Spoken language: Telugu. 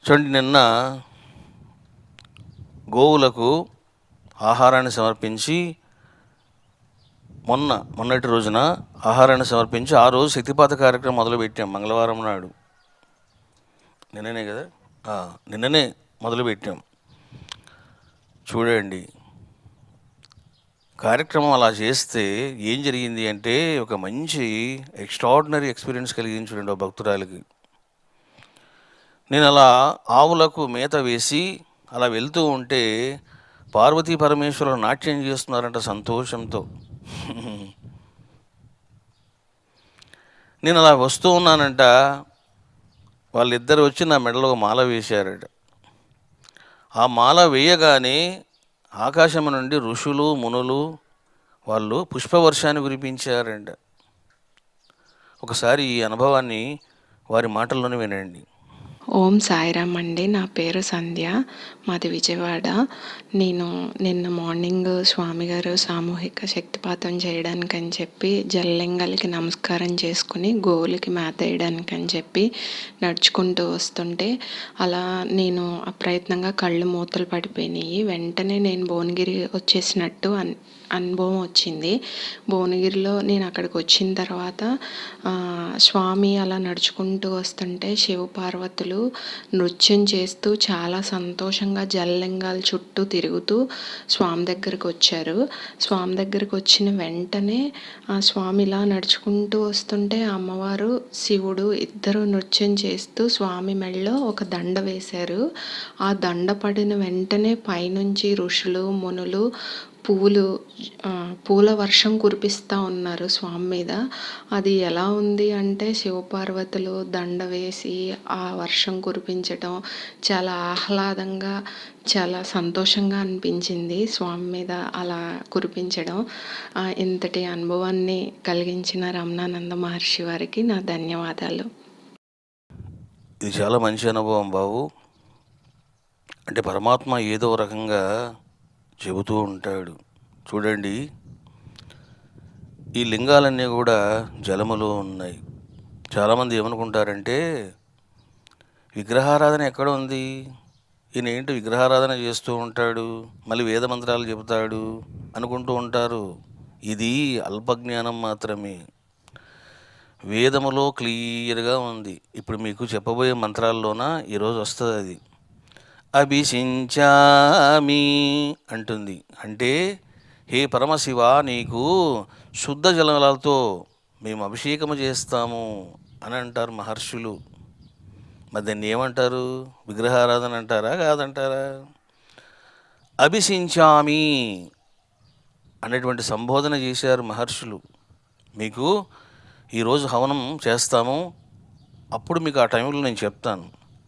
చూడండి, నిన్న గోవులకు ఆహారాన్ని సమర్పించి మొన్నటి రోజున ఆహారాన్ని సమర్పించి ఆ రోజు శక్తిపాత కార్యక్రమం మొదలుపెట్టాం. మంగళవారం నాడు, నిన్ననే కదా, నిన్ననే మొదలుపెట్టాం. చూడండి, కార్యక్రమం అలా చేస్తే ఏం జరిగింది అంటే ఒక మంచి ఎక్స్ట్రాడినరీ ఎక్స్పీరియన్స్ కలిగింది. చూడండి, ఒక భక్తురాలికి నేను అలా ఆవులకు మేత వేసి అలా వెళ్తూ ఉంటే పార్వతీ పరమేశ్వరులు నాట్యం చేస్తున్నారంట సంతోషంతో. నేను అలా వస్తూ ఉన్నానంట, వాళ్ళిద్దరు వచ్చి నా మెడలో మాల వేశారట. ఆ మాల వేయగానే ఆకాశం నుండి ఋషులు మునులు వాళ్ళు పుష్పవర్షాన్ని కురిపించారంట. ఒకసారి ఈ అనుభవాన్ని వారి మాటల్లోనే వినండి. ఓం సాయిరామ్ అండి. నా పేరు సంధ్య, మాది విజయవాడ. నేను నిన్న మార్నింగ్ స్వామిగారు సామూహిక శక్తిపాతం చేయడానికని చెప్పి జలలింగాలకి నమస్కారం చేసుకుని గోవులకి మేత వేయడానికని చెప్పి నడుచుకుంటూ వస్తుంటే అలా నేను అప్రయత్నంగా కళ్ళు మూతలు పడిపోయినాయి. వెంటనే నేను భువనగిరి వచ్చేసినట్టు అనుభవం వచ్చింది. భువనగిరిలో నేను అక్కడికి వచ్చిన తర్వాత స్వామి అలా నడుచుకుంటూ వస్తుంటే శివపార్వతులు నృత్యం చేస్తూ చాలా సంతోషంగా జలలింగాల చుట్టూ తిరుగుతూ స్వామి దగ్గరికి వచ్చారు. స్వామి దగ్గరికి వచ్చిన వెంటనే ఆ స్వామి ఇలా నడుచుకుంటూ వస్తుంటే అమ్మవారు శివుడు ఇద్దరు నృత్యం చేస్తూ స్వామి మెడలో ఒక దండ వేశారు. ఆ దండ పడిన వెంటనే పైనుంచి ఋషులు మునులు పూల వర్షం కురిపిస్తూ ఉన్నారు స్వామి మీద. అది ఎలా ఉంది అంటే శివపార్వతులు దండ వేసి ఆ వర్షం కురిపించటం చాలా ఆహ్లాదంగా, చాలా సంతోషంగా అనిపించింది స్వామి మీద అలా కురిపించడం. ఇంతటి అనుభవాన్ని కలిగించిన రమణానంద మహర్షి వారికి నా ధన్యవాదాలు. ఇది చాలా మంచి అనుభవం బాబు. అంటే పరమాత్మ ఏదో రకంగా చెబుతూ ఉంటాడు. చూడండి, ఈ లింగాలన్నీ కూడా జలములో ఉన్నాయి. చాలామంది ఏమనుకుంటారంటే విగ్రహారాధన ఎక్కడ ఉంది, ఈయన ఏంటి విగ్రహారాధన చేస్తూ ఉంటాడు, మళ్ళీ వేద మంత్రాలు చెబుతాడు అనుకుంటూ ఉంటారు. ఇది అల్పజ్ఞానం మాత్రమే. వేదములో క్లియర్గా ఉంది. ఇప్పుడు మీకు చెప్పబోయే మంత్రాల్లోన ఈరోజు వస్తుంది అది. అభిషించామి అంటుంది. అంటే హే పరమశివ, నీకు శుద్ధ జలాలతో మేము అభిషేకము చేస్తాము అని అంటారు మహర్షులు. మరి దాన్ని ఏమంటారు? విగ్రహారాధన అంటారా కాదంటారా? అభిషించామి అనేటువంటి సంబోధన చేశారు మహర్షులు. మీకు ఈరోజు హవనం చేస్తాము, అప్పుడు మీకు ఆ టైంలో నేను చెప్తాను.